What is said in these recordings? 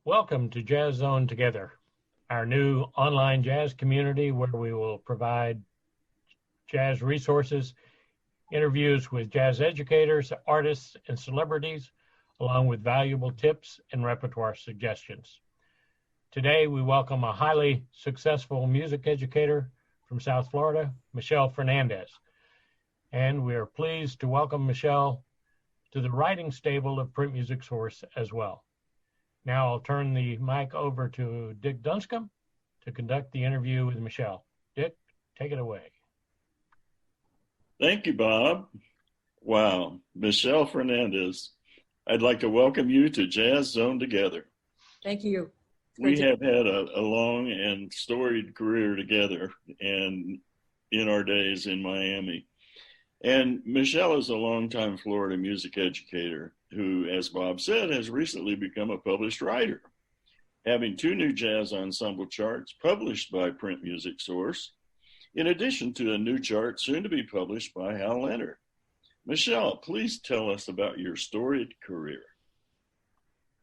Welcome to Jazz Zone Together, our new online jazz community where we will provide jazz resources, interviews with jazz educators, artists, and celebrities, along with valuable tips and repertoire suggestions. Today, we welcome a highly successful music educator from South Florida, Michele Fernandez. And we are pleased to welcome Michele to the writing stable of Print Music Source as well. Now I'll turn the mic over to Dick Dunscomb to conduct the interview with Michele. Dick, take it away. Thank you, Bob. Wow, Michele Fernandez, I'd like to welcome you to Jazz Zone Together. Thank you. We have had a long and storied career together and in our days in Miami. And Michele is a longtime Florida music educator who, as Bob said, has recently become a published writer, having 2 new jazz ensemble charts published by Print Music Source, in addition to a new chart soon to be published by Hal Leonard. Michele, please tell us about your storied career.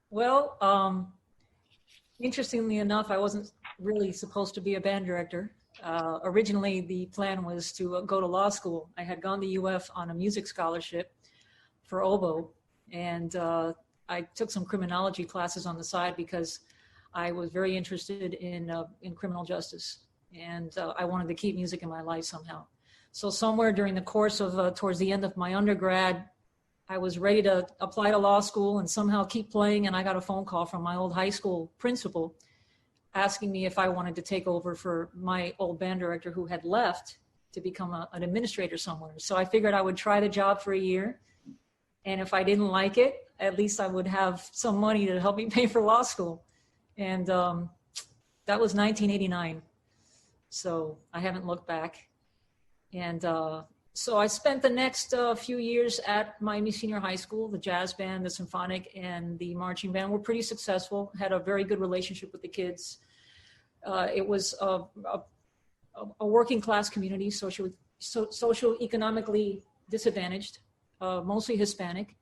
Well, interestingly enough, I wasn't really supposed to be a band director. Originally, the plan was to go to law school. I had gone to UF on a music scholarship for oboe, and I took some criminology classes on the side because I was very interested in criminal justice, and I wanted to keep music in my life somehow. So somewhere during the course of, towards the end of my undergrad, I was ready to apply to law school and somehow keep playing, and I got a phone call from my old high school principal asking me if I wanted to take over for my old band director who had left to become an administrator somewhere. So I figured I would try the job for a year. And if I didn't like it, at least I would have some money to help me pay for law school. And that was 1989. So I haven't looked back. And so I spent the next few years at Miami Senior High School. The jazz band, the symphonic, and the marching band were pretty successful, had a very good relationship with the kids. It was a working class community, socio-economically disadvantaged, mostly Hispanic.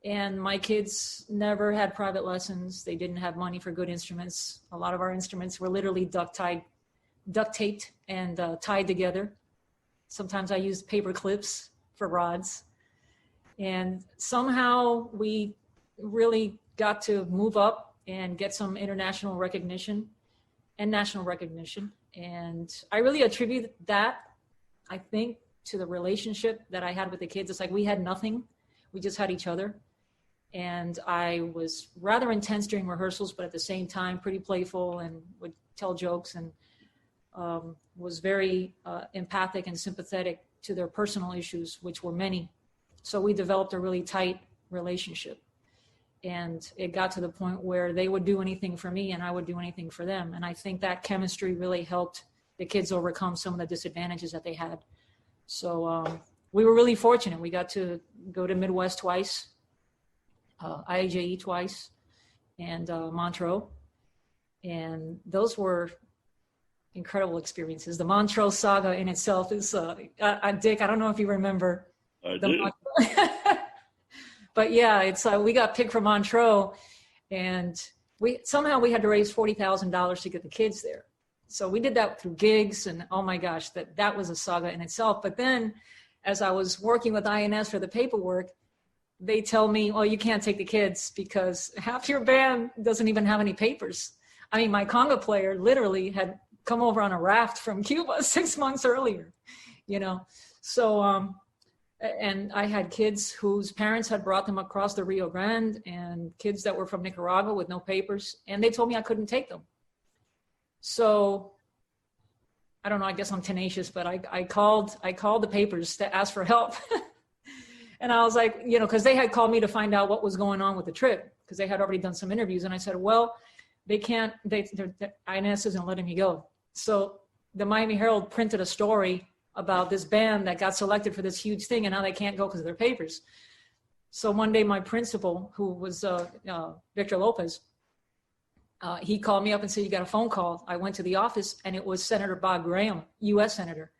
And my kids never had private lessons. They didn't have money for good instruments. A lot of our instruments were literally duct taped and tied together. Sometimes I used paper clips for rods. And somehow we really got to move up and get some international recognition and national recognition. And I really attribute that, I think, to the relationship that I had with the kids. It's like we had nothing. We just had each other. And I was rather intense during rehearsals, but at the same time, pretty playful and would tell jokes and was very empathic and sympathetic to their personal issues, which were many. So we developed a really tight relationship. And it got to the point where they would do anything for me and I would do anything for them. And I think that chemistry really helped the kids overcome some of the disadvantages that they had. So we were really fortunate. We got to go to Midwest twice, IAJE twice, and Montreux. And those were incredible experiences. The Montreux saga in itself is, Dick, I don't know if you remember. I do. But yeah, it's we got picked for Montreux, and we had to raise $40,000 to get the kids there. So we did that through gigs, and oh my gosh, that was a saga in itself. But then, as I was working with INS for the paperwork, they tell me, "Oh, you can't take the kids because half your band doesn't even have any papers." I mean, my conga player literally had come over on a raft from Cuba 6 months earlier, you know. So, and I had kids whose parents had brought them across the Rio Grande and kids that were from Nicaragua with no papers, and they told me I couldn't take them. So, I don't know, I guess I'm tenacious, but I called the papers to ask for help. And I was like, because they had called me to find out what was going on with the trip, because they had already done some interviews. And I said, well, they can't, INS isn't letting me go. So the Miami Herald printed a story about this band that got selected for this huge thing, and now they can't go because of their papers. So one day my principal, who was Victor Lopez, he called me up and said, you got a phone call. I went to the office, and it was Senator Bob Graham, U.S. Senator,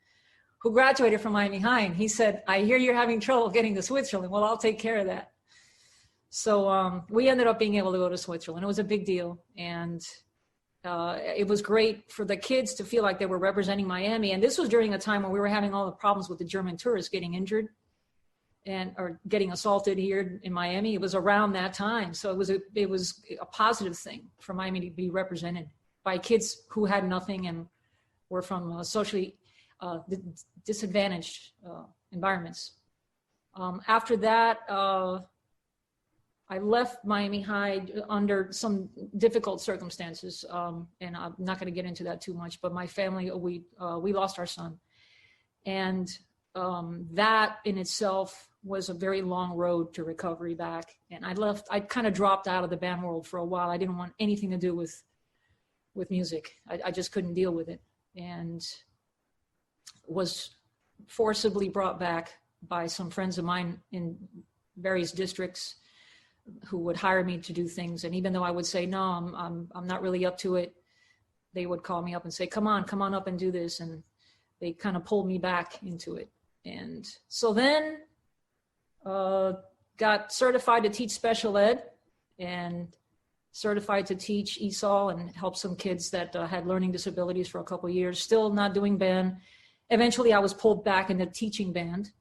who graduated from Miami High. And he said, I hear you're having trouble getting to Switzerland. Well, I'll take care of that. So we ended up being able to go to Switzerland. It was a big deal. And it was great for the kids to feel like they were representing Miami. And this was during a time when we were having all the problems with the German tourists getting injured or getting assaulted here in Miami. It was around that time. So it was a positive thing for Miami to be represented by kids who had nothing and were from socially disadvantaged environments. After that, I left Miami High under some difficult circumstances, and I'm not going to get into that too much, but my family, we lost our son. And that in itself was a very long road to recovery back. And I kind of dropped out of the band world for a while. I didn't want anything to do with music. I just couldn't deal with it, and was forcibly brought back by some friends of mine in various districts who would hire me to do things. And even though I would say, no, I'm not really up to it, they would call me up and say, come on up and do this. And they kind of pulled me back into it. And so then got certified to teach special ed and certified to teach ESOL and help some kids that had learning disabilities for a couple of years, still not doing band. Eventually I was pulled back into teaching band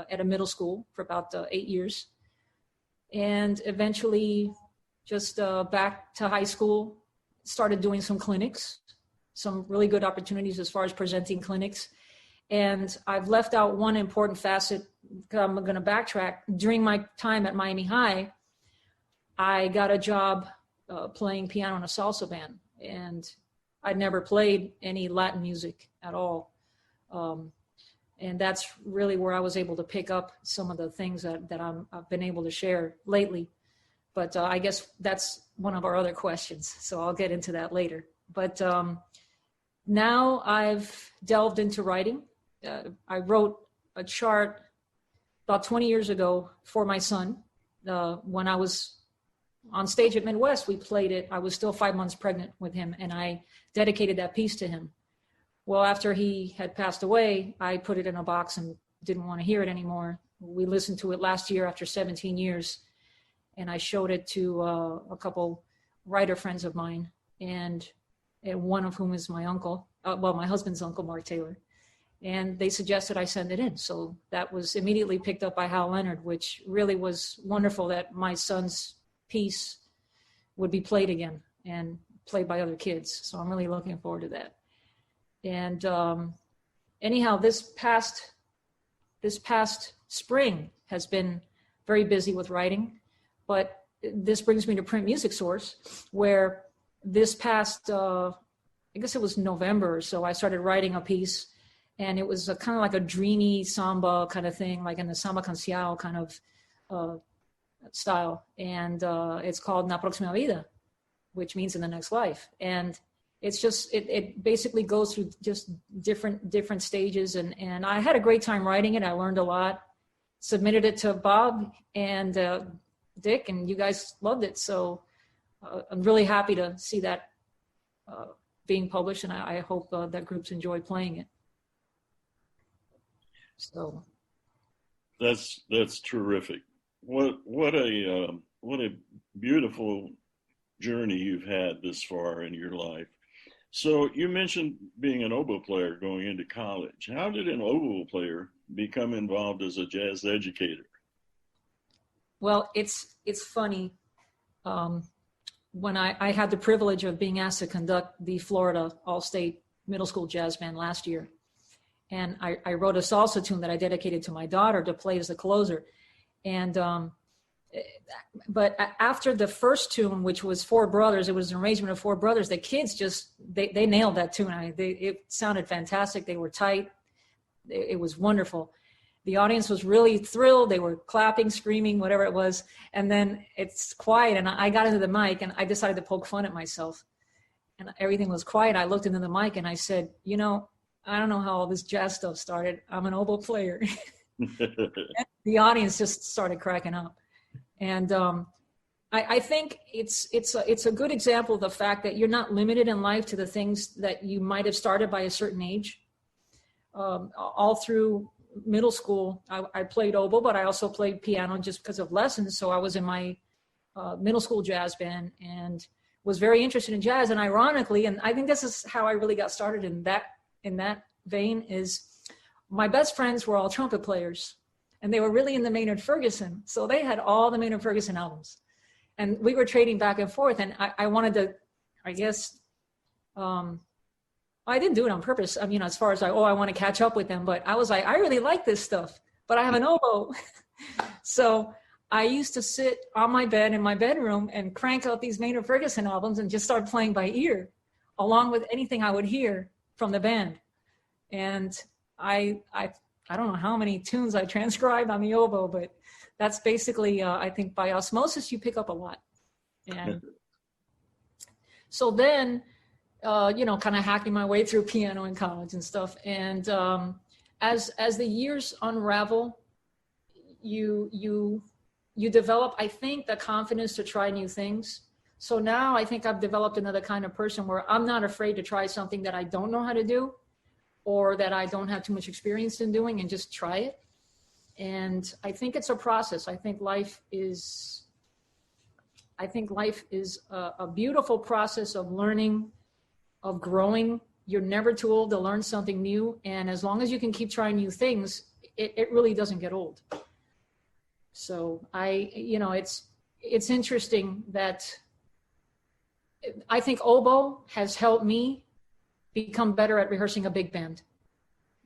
at a middle school for about 8 years. And eventually just back to high school, started doing some clinics, some really good opportunities as far as presenting clinics. And I've left out one important facet, because I'm going to backtrack. During my time at Miami High, I got a job playing piano in a salsa band. And I'd never played any Latin music at all. And that's really where I was able to pick up some of the things that I've been able to share lately. But I guess that's one of our other questions, so I'll get into that later. But now I've delved into writing. I wrote a chart about 20 years ago for my son. When I was on stage at Midwest, we played it. I was still 5 months pregnant with him, and I dedicated that piece to him. Well, after he had passed away, I put it in a box and didn't want to hear it anymore. We listened to it last year after 17 years, and I showed it to a couple writer friends of mine, and one of whom is my uncle, my husband's uncle, Mark Taylor. And they suggested I send it in. So that was immediately picked up by Hal Leonard, which really was wonderful that my son's piece would be played again and played by other kids. So I'm really looking forward to that. And anyhow, this past spring has been very busy with writing, but this brings me to Print Music Source, where this past, I guess it was November or so, I started writing a piece, and it was kind of like a dreamy samba kind of thing, like in the samba canción kind of style. And it's called Na Próxima Vida, which means in the next life. And it's just, it basically goes through just different stages. And I had a great time writing it. I learned a lot, submitted it to Bob and Dick, and you guys loved it. So I'm really happy to see that being published, and I hope that groups enjoy playing it. So that's terrific. What a beautiful journey you've had this far in your life. So you mentioned being an oboe player going into college. How did an oboe player become involved as a jazz educator? Well, it's funny. When I had the privilege of being asked to conduct the Florida All-State Middle School Jazz Band last year, and I wrote a salsa tune that I dedicated to my daughter to play as the closer. And but after the first tune, which was Four Brothers, it was an arrangement of Four Brothers. The kids just they nailed that tune. It sounded fantastic. They were tight. It was wonderful. The audience was really thrilled. They were clapping, screaming, whatever it was. And then it's quiet. And I got into the mic and I decided to poke fun at myself. And everything was quiet. I looked into the mic and I said, you know, I don't know how all this jazz stuff started. I'm an oboe player. The audience just started cracking up. And I think it's a good example of the fact that you're not limited in life to the things that you might have started by a certain age. All through middle school, I played oboe, but I also played piano just because of lessons. So I was in my middle school jazz band and was very interested in jazz. And ironically, and I think this is how I really got started in that vein, is my best friends were all trumpet players, and they were really into Maynard Ferguson. So they had all the Maynard Ferguson albums, and we were trading back and forth. And I wanted to, I guess, I didn't do it on purpose. I mean, as far as I want to catch up with them, but I was like, I really like this stuff, but I have an oboe. So I used to sit on my bed in my bedroom and crank out these Maynard Ferguson albums and just start playing by ear, along with anything I would hear from the band. And I don't know how many tunes I transcribed on the oboe, but that's basically, I think by osmosis, you pick up a lot. And so then, kind of hacking my way through piano in college and stuff. And as the years unravel, you develop, I think, the confidence to try new things. So now I think I've developed another kind of person where I'm not afraid to try something that I don't know how to do or that I don't have too much experience in doing, and just try it. And I think it's a process. I think life is a beautiful process of learning, of growing. You're never too old to learn something new. And as long as you can keep trying new things, it really doesn't get old. So it's interesting that I think oboe has helped me become better at rehearsing a big band.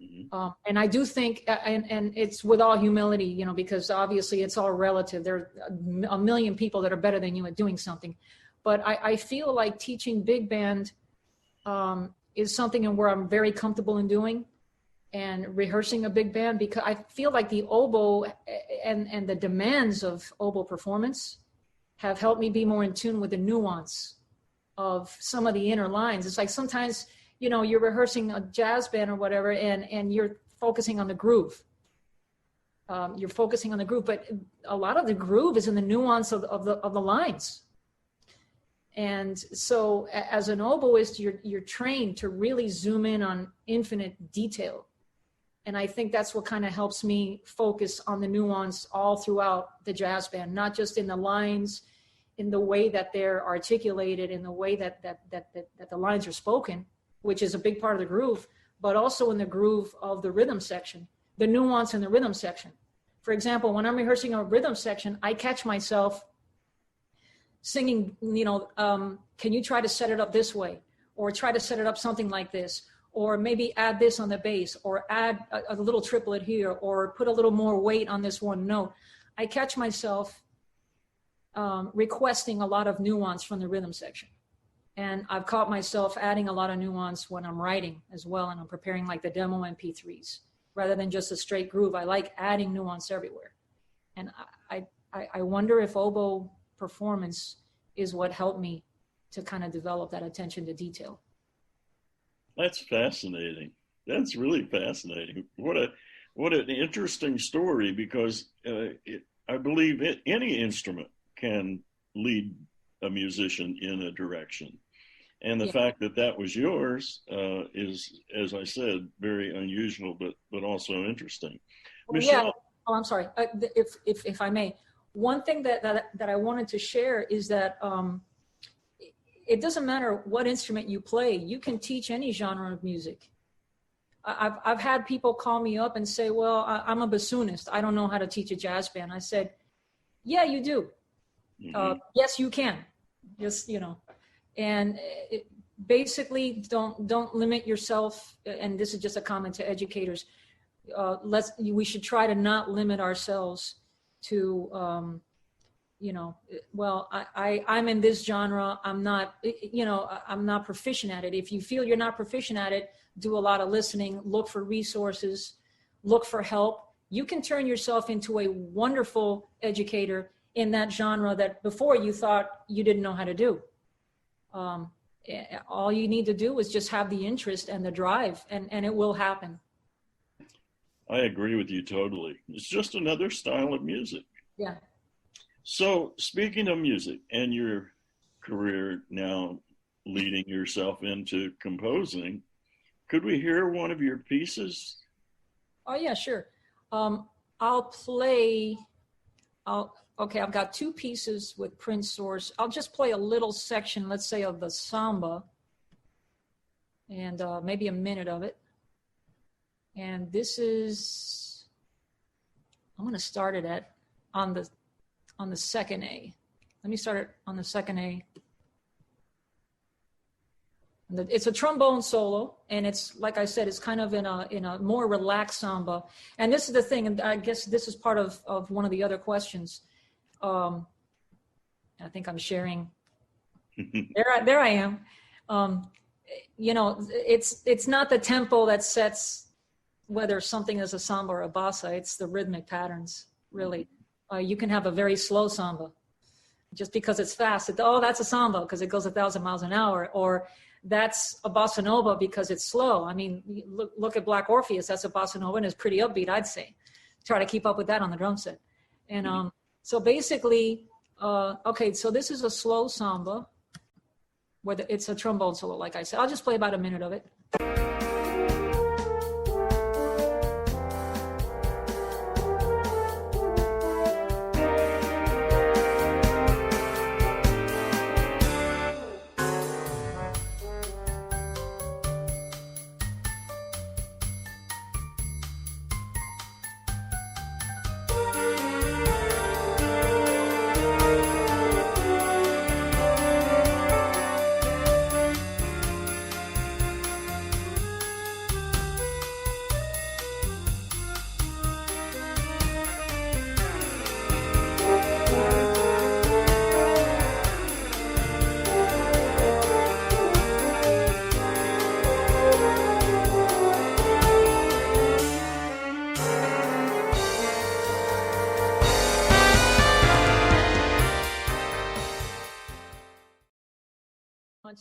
Mm-hmm. And I do think, and it's with all humility, because obviously it's all relative. There are a million people that are better than you at doing something. But I feel like teaching big band is something where I'm very comfortable in doing, and rehearsing a big band, because I feel like the oboe and the demands of oboe performance have helped me be more in tune with the nuance of some of the inner lines. It's like sometimes, you're rehearsing a jazz band or whatever, and you're focusing on the groove. You're focusing on the groove, but a lot of the groove is in the nuance of the lines. And so as an oboist, you're trained to really zoom in on infinite detail. And I think that's what kind of helps me focus on the nuance all throughout the jazz band, not just in the lines, in the way that they're articulated, in the way that the lines are spoken, which is a big part of the groove, but also in the groove of the rhythm section, the nuance in the rhythm section. For example, when I'm rehearsing a rhythm section, I catch myself singing, can you try to set it up this way? Or try to set it up something like this? Or maybe add this on the bass, or add a little triplet here, or put a little more weight on this one note. I catch myself requesting a lot of nuance from the rhythm section. And I've caught myself adding a lot of nuance when I'm writing as well, and I'm preparing like the demo MP3s. Rather than just a straight groove, I like adding nuance everywhere. And I wonder if oboe performance is what helped me to kind of develop that attention to detail. That's fascinating. That's really fascinating. What an interesting story, because I believe any instrument can lead a musician in a direction. And the fact that was yours is, as I said, very unusual, but also interesting. Well, Michele. yeah. Oh, I'm sorry. If I may, one thing that I wanted to share is that it doesn't matter what instrument you play. You can teach any genre of music. I've had people call me up and say, well, I'm a bassoonist. I don't know how to teach a jazz band. I said, yeah, you do. Mm-hmm. Yes, you can. Just, and basically don't limit yourself. And this is just a comment to educators. We should try to not limit ourselves to, well, I'm in this genre. I'm not, I'm not proficient at it. If you feel you're not proficient at it, do a lot of listening, look for resources, look for help. you can turn yourself into a wonderful educator in that genre that before you thought you didn't know how to do. All you need to do is just have the interest and the drive, and it will happen. I agree with you totally. It's just another style of music. Yeah. So speaking of music and your career now leading yourself into composing, could we hear one of your pieces? Oh yeah, sure. Okay, I've got two pieces with print source. I'll just play a little section, let's say, of the samba, and maybe a minute of it. And this is, I'm going to start it on the second A. Let me start it on the second A. And it's a trombone solo, and it's, like I said, it's kind of in a more relaxed samba. And this is the thing, and I guess this is part of one of the other questions. I think I'm sharing. There I am. It's not the tempo that sets whether something is a samba or a bossa. It's the rhythmic patterns, really. You can have a very slow samba. Just because it's fast, that's a samba because it goes 1,000 miles an hour, or that's a bossa nova because it's slow. I mean, look at Black Orpheus. That's a bossa nova, and it's pretty upbeat, I'd say. Try to keep up with that on the drum set. And so basically, so this is a slow samba, where it's a trombone solo, like I said. I'll just play about a minute of it.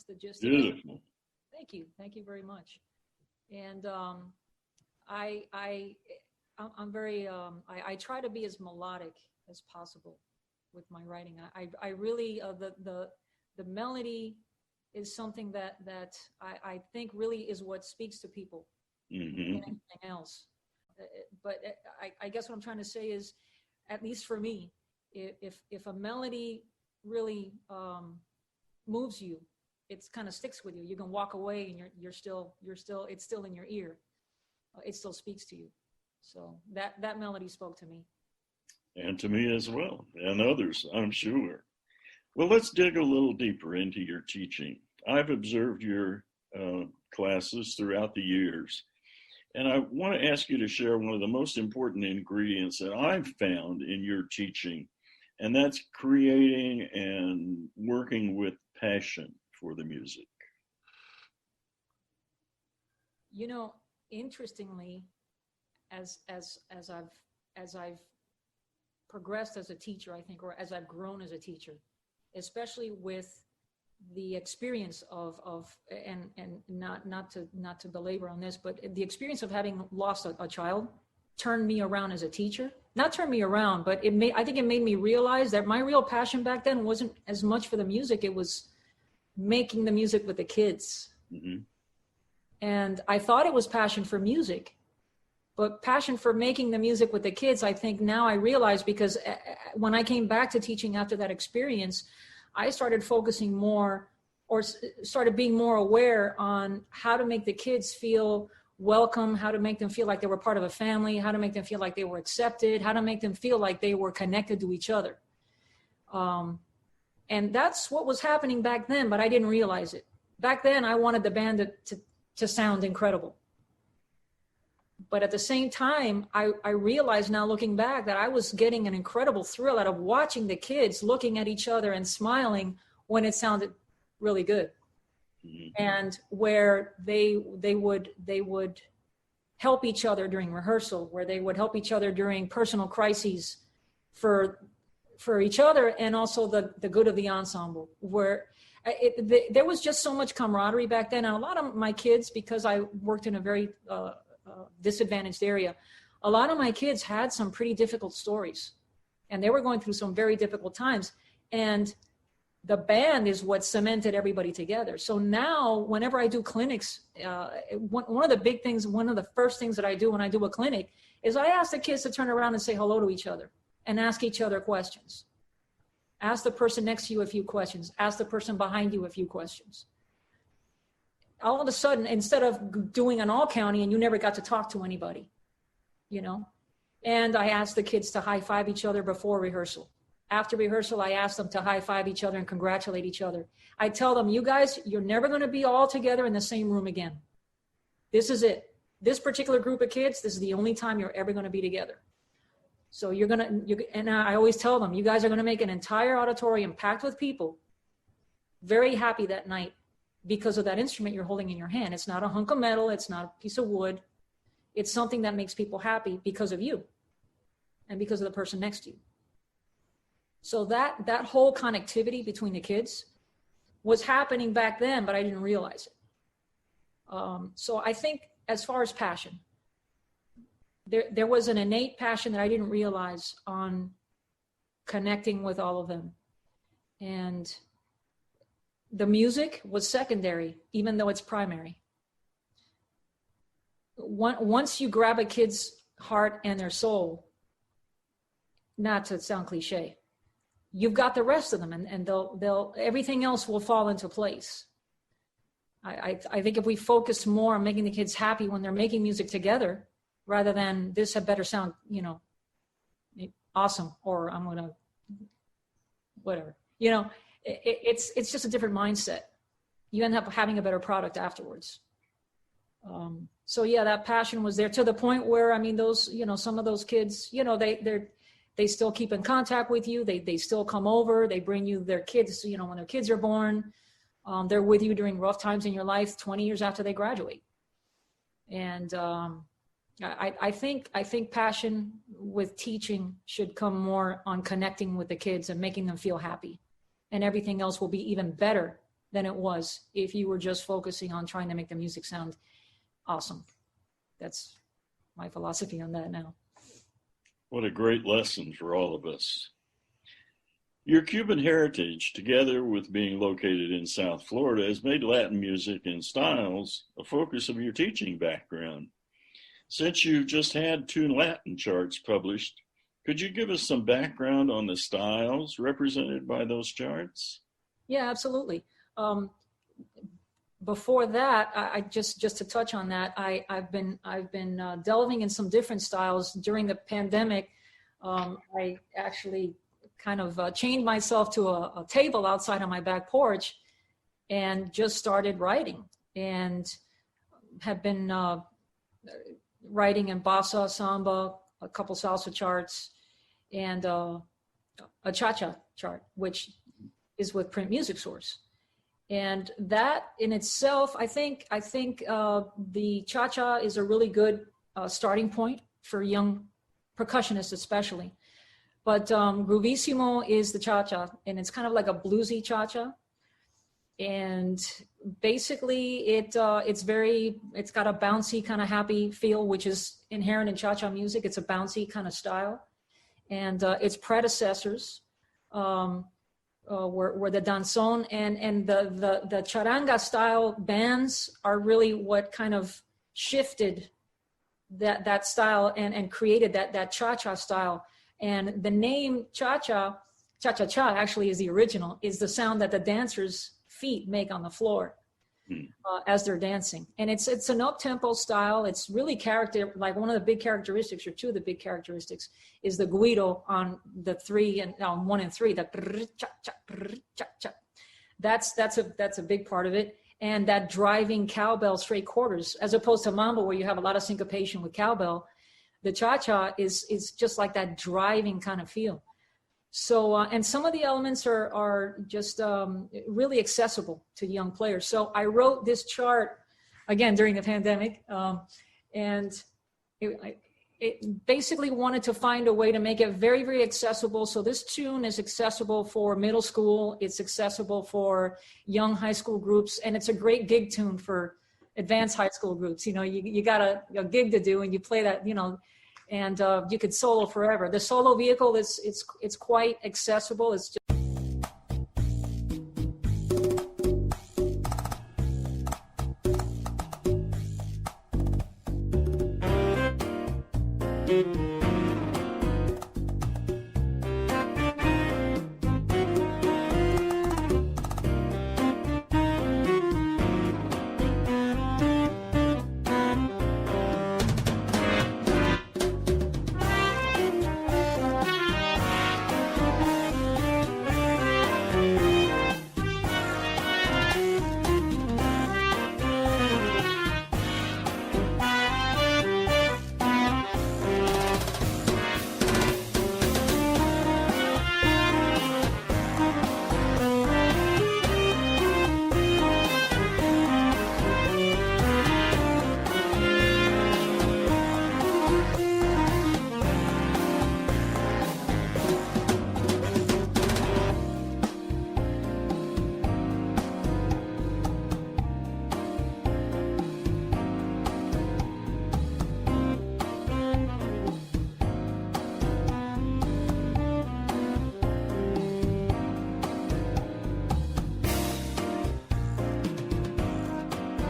The gist of it. Thank you very much. And I'm very I try to be as melodic as possible with my writing. I really the melody is something that I think really is what speaks to people. Than anything else. But I guess what I'm trying to say is, at least for me, if a melody really moves you, it kind of sticks with you. You can walk away and you're still it's still in your ear. It still speaks to you. So that melody spoke to me. And to me as well, and others, I'm sure. Well, let's dig a little deeper into your teaching. I've observed your classes throughout the years, and I want to ask you to share one of the most important ingredients that I've found in your teaching, and that's creating and working with passion for the music. Interestingly, as I've progressed as a teacher, I think, or as I've grown as a teacher, especially with the experience of not to belabor on this, but the experience of having lost a child turned me around as a teacher. Not turned me around, but I think it made me realize that my real passion back then wasn't as much for the music. It was making the music with the kids. Mm-hmm. And I thought it was passion for music, but passion for making the music with the kids, I think now I realize, because when I came back to teaching after that experience, I started focusing more, or started being more aware on how to make the kids feel welcome, how to make them feel like they were part of a family, how to make them feel like they were accepted, how to make them feel like they were connected to each other. And that's what was happening back then, but I didn't realize it. Back then, I wanted the band to sound incredible. But at the same time, I realized now, looking back, that I was getting an incredible thrill out of watching the kids looking at each other and smiling when it sounded really good. Mm-hmm. And where they would help each other during rehearsal, where they would help each other during personal crises for each other, and also the good of the ensemble, where there was just so much camaraderie back then. And a lot of my kids, because I worked in a very disadvantaged area, a lot of my kids had some pretty difficult stories, and they were going through some very difficult times. And the band is what cemented everybody together. So now whenever I do clinics, one of the big things, one of the first things that I do when I do a clinic is I ask the kids to turn around and say hello to each other and ask each other questions. Ask the person next to you a few questions. Ask the person behind you a few questions. All of a sudden, instead of doing an all county and you never got to talk to anybody, you know, and I ask the kids to high five each other before rehearsal. After rehearsal, I ask them to high five each other and congratulate each other. I tell them, you guys, you're never going to be all together in the same room again. This is it. This particular group of kids, this is the only time you're ever going to be together. So and I always tell them, you guys are going to make an entire auditorium packed with people very happy that night because of that instrument you're holding in your hand. It's not a hunk of metal. It's not a piece of wood. It's something that makes people happy because of you and because of the person next to you. So that whole connectivity between the kids was happening back then, but I didn't realize it. So I think as far as passion, there was an innate passion that I didn't realize on connecting with all of them. And the music was secondary, even though it's primary. Once you grab a kid's heart and their soul, not to sound cliche, you've got the rest of them, and they'll everything else will fall into place. I think if we focus more on making the kids happy when they're making music together, rather than this had better sound, you know, awesome, or I'm gonna, whatever, you know, it's just a different mindset. You end up having a better product afterwards. So yeah, that passion was there to the point where, I mean, those, you know, some of those kids, you know, they still keep in contact with you. They still come over. They bring you their kids, you know, when their kids are born. They're with you during rough times in your life 20 years after they graduate. And I think passion with teaching should come more on connecting with the kids and making them feel happy. And everything else will be even better than it was if you were just focusing on trying to make the music sound awesome. That's my philosophy on that now. What a great lesson for all of us. Your Cuban heritage, together with being located in South Florida, has made Latin music and styles a focus of your teaching background. Since you've just had 2 Latin charts published, could you give us some background on the styles represented by those charts? Yeah, absolutely. Before that, I just to touch on that, I've been delving in some different styles during the pandemic. I actually kind of chained myself to a table outside on my back porch and just started writing, and have been writing in bossa, samba, a couple salsa charts, and a cha-cha chart, which is with Print Music Source. And that in itself, I think the cha-cha is a really good starting point for young percussionists especially. But Groovissimo is the cha-cha, and it's kind of like a bluesy cha-cha. And basically it's got a bouncy kind of happy feel, which is inherent in cha-cha music. It's a bouncy kind of style. And its predecessors were the danzón and the charanga style bands are really what kind of shifted that style and created that cha-cha style. And the name cha-cha actually is the original, is the sound that the dancers' feet make on the floor as they're dancing. And it's an up-tempo style. It's really like one of the big characteristics, or 2 of the big characteristics, is the guido on the 3 and on 1 and 3. The cha-cha. That's a big part of it. And that driving cowbell straight quarters, as opposed to mambo where you have a lot of syncopation with cowbell. The cha-cha is just like that driving kind of feel. So, and some of the elements are just really accessible to young players. So I wrote this chart, again, during the pandemic, And it basically wanted to find a way to make it very, very accessible. So this tune is accessible for middle school. It's accessible for young high school groups. And it's a great gig tune for advanced high school groups. You know, you got a gig to do and you play that, you know, and you could solo forever. The solo vehicle it's quite accessible. It's just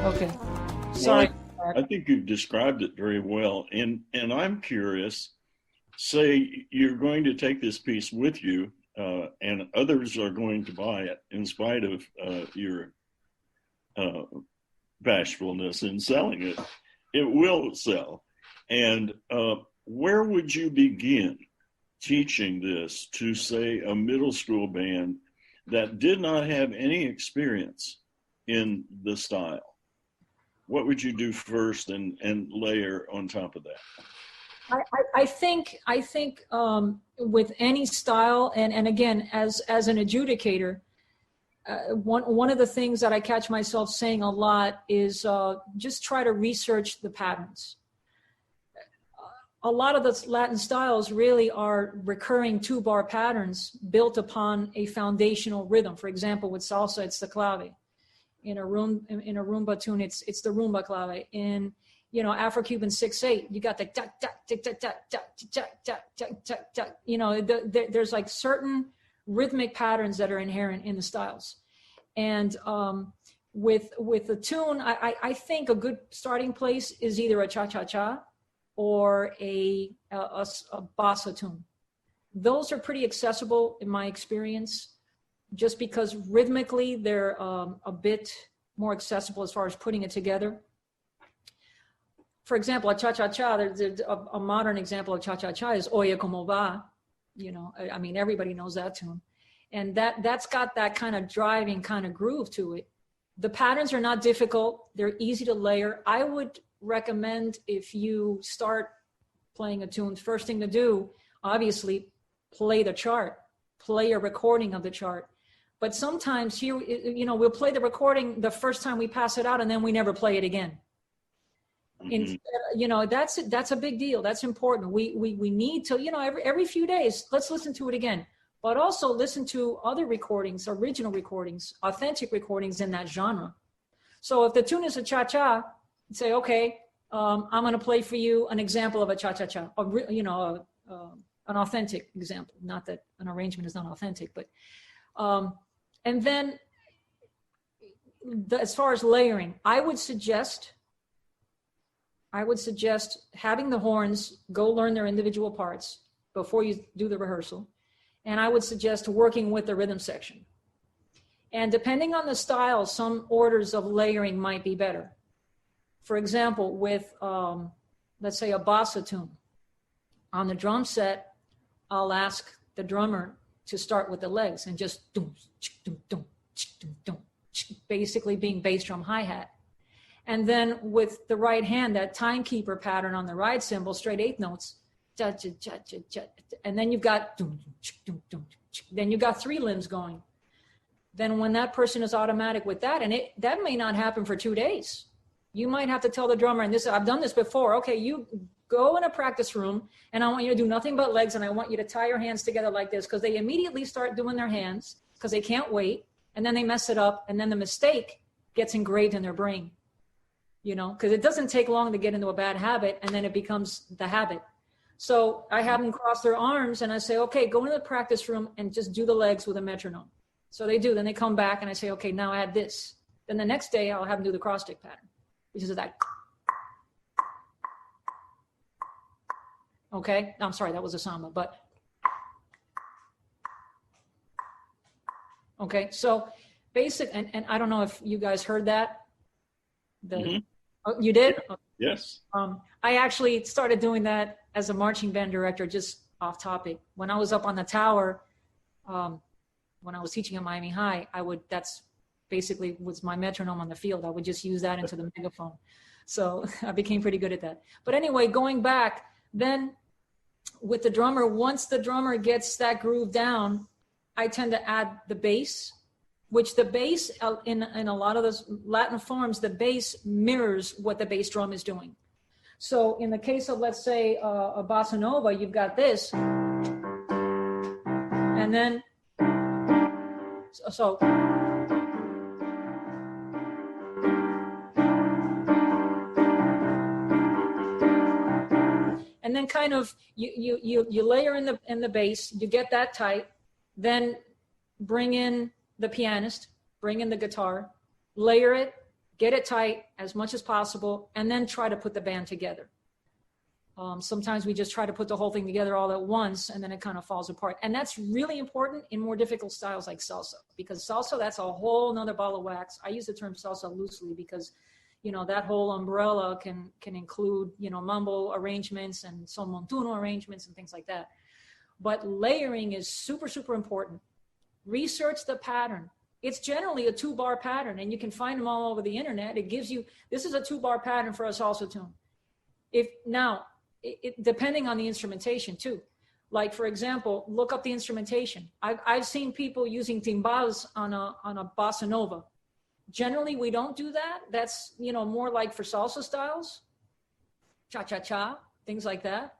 okay. Sorry. Well, I think you've described it very well. And I'm curious, say you're going to take this piece with you and others are going to buy it in spite of your bashfulness in selling it. It will sell. And where would you begin teaching this to, say, a middle school band that did not have any experience in the style? What would you do first and layer on top of that? I think with any style, and again, as an adjudicator, one of the things that I catch myself saying a lot is just try to research the patterns. A lot of the Latin styles really are recurring 2-bar patterns built upon a foundational rhythm. For example, with salsa, it's the clave. In a rumba tune, it's the rumba clave. In Afro-Cuban 6/8, you got the da da da da da da da da da da. You know, there's like certain rhythmic patterns that are inherent in the styles. And with the tune, I think a good starting place is either a cha-cha-cha or a bossa tune. Those are pretty accessible in my experience, just because rhythmically they're a bit more accessible as far as putting it together. For example, a cha-cha-cha, there's a modern example of cha-cha-cha is Oye Como Va. You know, I mean, everybody knows that tune. And that's got that kind of driving kind of groove to it. The patterns are not difficult. They're easy to layer. I would recommend, if you start playing a tune, first thing to do, obviously, play the chart, play a recording of the chart. But sometimes here, we'll play the recording the first time we pass it out, and then we never play it again. Mm-hmm. That's a big deal. That's important. We need to, every few days, let's listen to it again. But also listen to other recordings, original recordings, authentic recordings in that genre. So if the tune is a cha-cha, say, okay, I'm going to play for you an example of a cha-cha-cha, an authentic example. Not that an arrangement is not authentic, but and then as far as layering, I would suggest having the horns go learn their individual parts before you do the rehearsal. And I would suggest working with the rhythm section. And depending on the style, some orders of layering might be better. For example, with, let's say, a bossa tune. On the drum set, I'll ask the drummer to start with the legs and just basically being bass drum hi-hat. And then with the right hand, that timekeeper pattern on the ride cymbal, straight 8th notes, and then you've got, then you've got 3 limbs going. Then when that person is automatic with that, and that may not happen for 2 days. You might have to tell the drummer, and this, I've done this before. Okay, you go in a practice room and I want you to do nothing but legs, and I want you to tie your hands together like this, because they immediately start doing their hands because they can't wait, and then they mess it up, and then the mistake gets engraved in their brain, because it doesn't take long to get into a bad habit, and then it becomes the habit. So I have them cross their arms and I say, okay, go into the practice room and just do the legs with a metronome. So they do, then they come back and I say, okay, now add this. Then the next day I'll have them do the cross stick pattern, which is that. Okay, I'm sorry, that was a samba, but. Okay, so basic, and I don't know if you guys heard that. Oh, you did? Yes. I actually started doing that as a marching band director, just off topic. When I was up on the tower, when I was teaching at Miami High, that's basically was my metronome on the field. I would just use that into the megaphone. So I became pretty good at that. But anyway, going back, then with the drummer, once the drummer gets that groove down, I tend to add the bass, which the bass in a lot of those Latin forms, the bass mirrors what the bass drum is doing. So in the case of, let's say, a bossa nova, you've got this, and then, so. And then kind of, you layer in the bass, you get that tight, then bring in the pianist, bring in the guitar, layer it, get it tight as much as possible, and then try to put the band together. Sometimes we just try to put the whole thing together all at once, and then it kind of falls apart. And that's really important in more difficult styles like salsa, because salsa, that's a whole nother ball of wax. I use the term salsa loosely because, that whole umbrella can include, mambo arrangements and son montuno arrangements and things like that. But layering is super, super important. Research the pattern. It's generally a 2-bar pattern, and you can find them all over the internet. It gives you, this is a 2-bar pattern for a salsa tune. Depending on the instrumentation too. Like, for example, look up the instrumentation. I've seen people using timbales on a bossa nova. Generally, we don't do that. That's, more like for salsa styles, cha-cha-cha, things like that.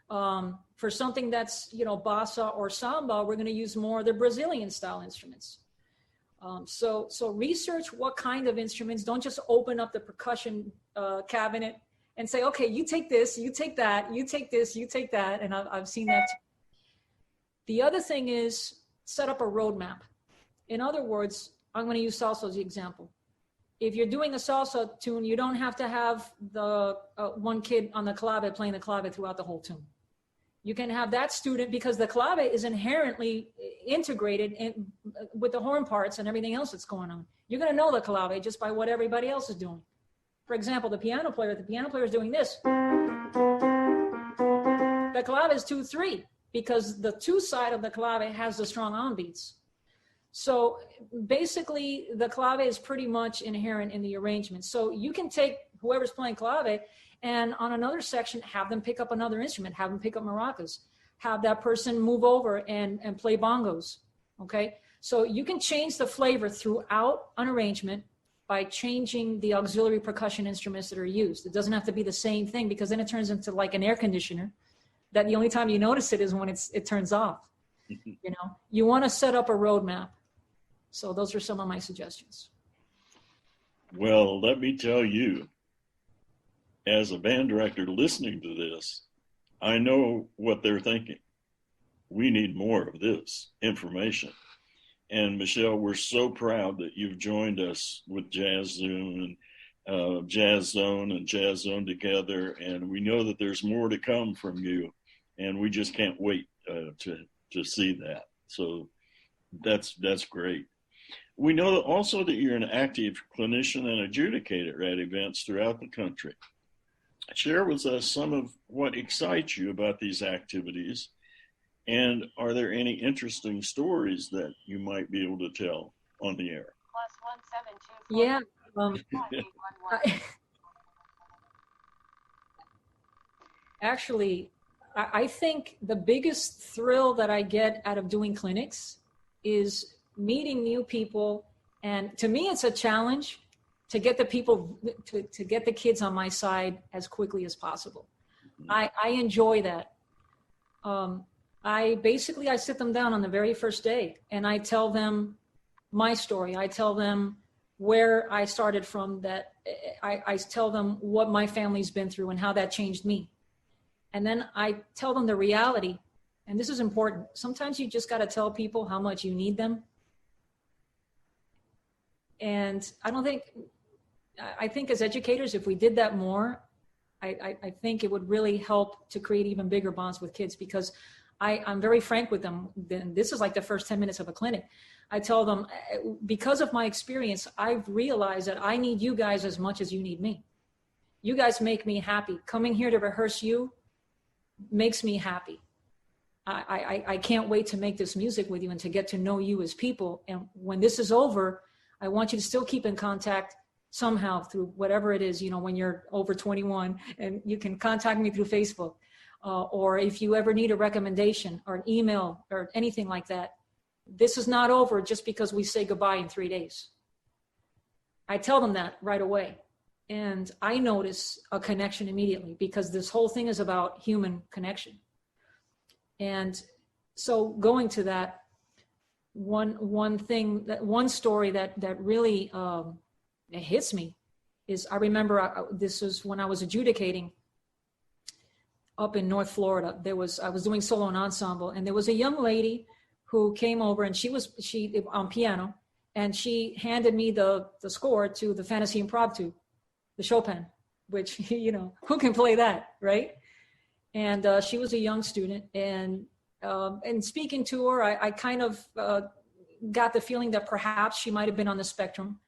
For something that's, bossa or samba, we're going to use more of the Brazilian style instruments. So research what kind of instruments. Don't just open up the percussion cabinet and say, okay, you take this, you take that, you take this, you take that. And I've seen that too. The other thing is set up a roadmap. In other words, I'm going to use salsa as the example. If you're doing a salsa tune, you don't have to have the one kid on the clave playing the clave throughout the whole tune. You can have that student, because the clave is inherently integrated with the horn parts and everything else that's going on. You're going to know the clave just by what everybody else is doing. For example, the piano player is doing this. The clave is 2-3 because the 2 side of the clave has the strong on beats. So basically, the clave is pretty much inherent in the arrangement. So you can take whoever's playing clave and on another section, have them pick up another instrument, have them pick up maracas, have that person move over and play bongos, okay? So you can change the flavor throughout an arrangement by changing the auxiliary percussion instruments that are used. It doesn't have to be the same thing, because then it turns into like an air conditioner that the only time you notice it is when it turns off. You want to set up a roadmap. So those are some of my suggestions. Well, let me tell you, as a band director listening to this, I know what they're thinking. We need more of this information. And Michele, we're so proud that you've joined us with Jazz Zone and Jazz Zone and Jazz Zone Together. And we know that there's more to come from you. And we just can't wait to see that. So that's great. We know also that you're an active clinician and adjudicator at events throughout the country. Share with us some of what excites you about these activities, and are there any interesting stories that you might be able to tell on the air? Yeah. Actually, I think the biggest thrill that I get out of doing clinics is meeting new people. And to me, it's a challenge to get the people, to get the kids on my side as quickly as possible. I enjoy that. I sit them down on the very first day and I tell them my story. I tell them where I started from, that I tell them what my family's been through and how that changed me. And then I tell them the reality. And this is important. Sometimes you just got to tell people how much you need them. And I think as educators, if we did that more, I think it would really help to create even bigger bonds with kids, because I'm very frank with them. Then this is like the first 10 minutes of a clinic. I tell them, because of my experience, I've realized that I need you guys as much as you need me. You guys make me happy. Coming here to rehearse you makes me happy. I can't wait to make this music with you and to get to know you as people. And when this is over, I want you to still keep in contact somehow through whatever it is, when you're over 21, and you can contact me through Facebook. Or if you ever need a recommendation or an email or anything like that, this is not over just because we say goodbye in 3 days. I tell them that right away. And I notice a connection immediately, because this whole thing is about human connection. And so going to that, one story that really it hits me is, I remember this was when I was adjudicating up in North Florida. I was doing solo and ensemble, and there was a young lady who came over, and she on piano, and she handed me the score to the Fantasy Impromptu, the Chopin, which, who can play that, right? And she was a young student, and speaking to her, I kind of got the feeling that perhaps she might have been on the spectrum.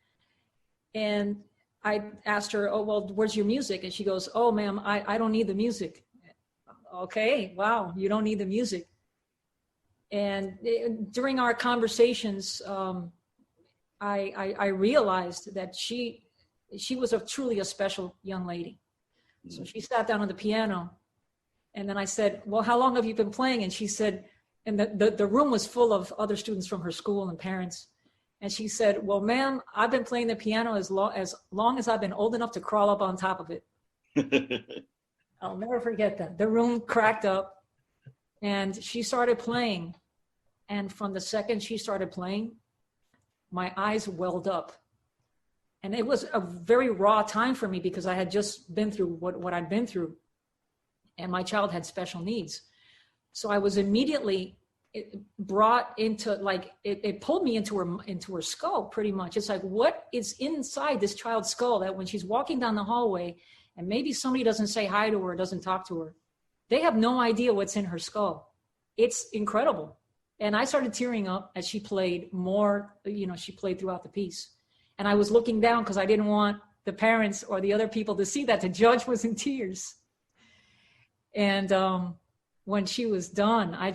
And I asked her, oh, well, where's your music? And she goes, oh, ma'am, I don't need the music. Okay, wow, you don't need the music. And during our conversations, I realized that she was truly a special young lady. So she sat down on the piano, and then I said, well, how long have you been playing? And she said, and the room was full of other students from her school and parents. And she said, well, ma'am, I've been playing the piano as long as I've been old enough to crawl up on top of it. I'll never forget that. The room cracked up, and she started playing. And from the second she started playing, my eyes welled up. And it was a very raw time for me, because I had just been through what I'd been through. And my child had special needs. So I was immediately brought into, it pulled me into her skull pretty much. It's like, what is inside this child's skull that when she's walking down the hallway and maybe somebody doesn't say hi to her or doesn't talk to her, they have no idea what's in her skull. It's incredible. And I started tearing up as she played more, she played throughout the piece. And I was looking down because I didn't want the parents or the other people to see that. The judge was in tears. And when she was done, I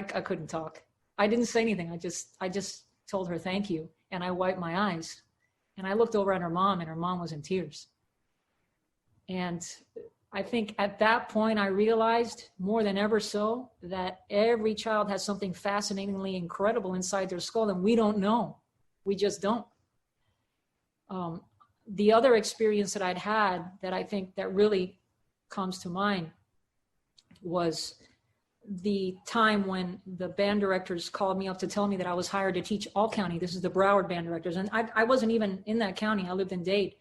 couldn't talk. I didn't say anything. I just told her thank you. And I wiped my eyes. And I looked over at her mom, and her mom was in tears. And I think at that point, I realized more than ever so that every child has something fascinatingly incredible inside their skull, and we don't know. We just don't. The other experience that I'd had that I think that really comes to mind was the time when the band directors called me up to tell me that I was hired to teach all county. This is the Broward band directors. And I wasn't even in that county. I lived in Dade.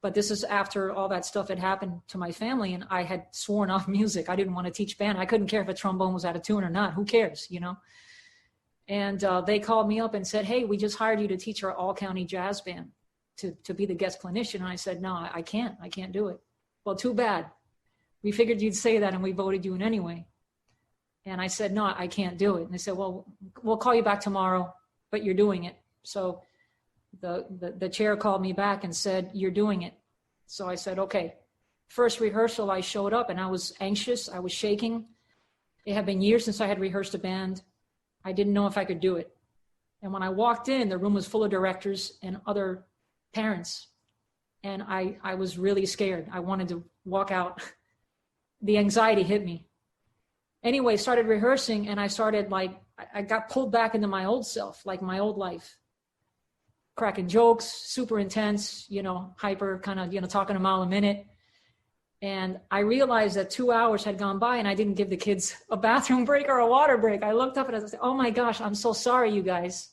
But this is after all that stuff had happened to my family, and I had sworn off music. I didn't want to teach band. I couldn't care if a trombone was out of tune or not. Who cares, And they called me up and said, hey, we just hired you to teach our all-county jazz band, to be the guest clinician. And I said, no, I can't do it. Well, too bad. We figured you'd say that, and we voted you in anyway. And I said, no, I can't do it. And they said, well, we'll call you back tomorrow, but you're doing it. So the chair called me back and said, you're doing it. So I said, okay. First rehearsal, I showed up, and I was anxious. I was shaking. It had been years since I had rehearsed a band. I didn't know if I could do it. And when I walked in, the room was full of directors and other parents. And I was really scared. I wanted to walk out. The anxiety hit me. Anyway, started rehearsing, and I started I got pulled back into my old self, like my old life. cracking jokes, super intense, hyper, kind of, talking a mile a minute. And I realized that 2 hours had gone by and I didn't give the kids a bathroom break or a water break. I looked up and I said, oh my gosh, I'm so sorry, you guys.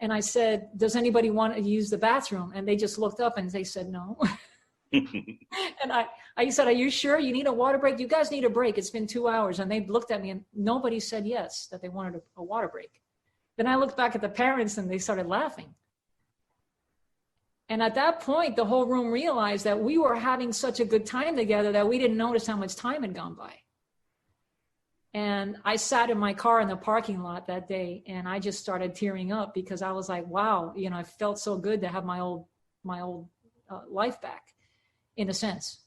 And I said, does anybody want to use the bathroom? And they just looked up and they said, no. And I said, are you sure you need a water break? You guys need a break. It's been 2 hours. And they looked at me and nobody said yes, that they wanted a water break. Then I looked back at the parents and they started laughing. And at that point, the whole room realized that we were having such a good time together that we didn't notice how much time had gone by. And I sat in my car in the parking lot that day and I just started tearing up because I was like, wow, I felt so good to have my old life back, in a sense.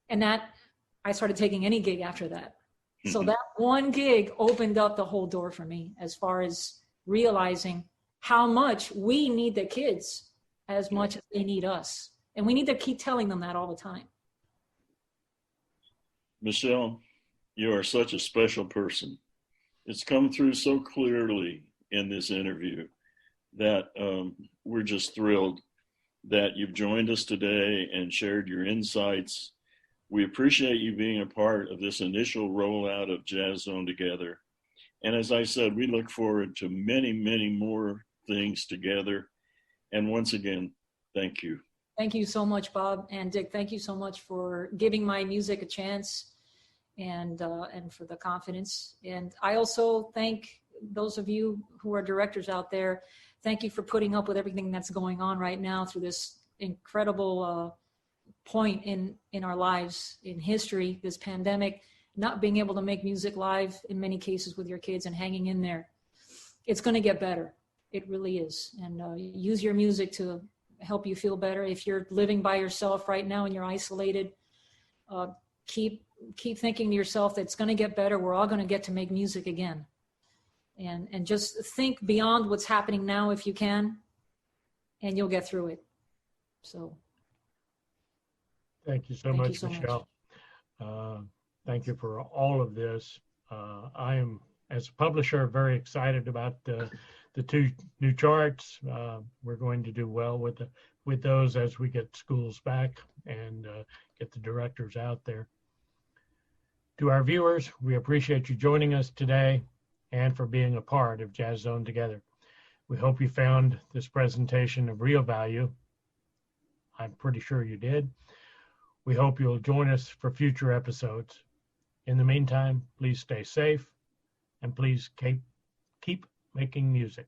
And that I started taking any gig after that. So that one gig opened up the whole door for me as far as realizing how much we need the kids as much as they need us. And we need to keep telling them that all the time. Michele, you are such a special person. It's come through so clearly in this interview that we're just thrilled that you've joined us today and shared your insights. We appreciate you being a part of this initial rollout of Jazz Zone Together. And as I said, we look forward to many, many more things together. And once again, thank you. Thank you so much, Bob and Dick. Thank you so much for giving my music a chance and for the confidence. And I also thank those of you who are directors out there. Thank you for putting up with everything that's going on right now through this incredible point in our lives, in history, this pandemic, not being able to make music live in many cases with your kids and hanging in there. It's going to get better. It really is. And use your music to help you feel better. If you're living by yourself right now and you're isolated, keep thinking to yourself that it's going to get better. We're all going to get to make music again. And just think beyond what's happening now if you can, and you'll get through it. So. Thank you so much, Michele. Thank you for all of this. I am, as a publisher, very excited about the two new charts. We're going to do well with those as we get schools back and get the directors out there. To our viewers, we appreciate you joining us today and for being a part of Jazz Zone Together. We hope you found this presentation of real value. I'm pretty sure you did. We hope you'll join us for future episodes. In the meantime, please stay safe and please keep making music.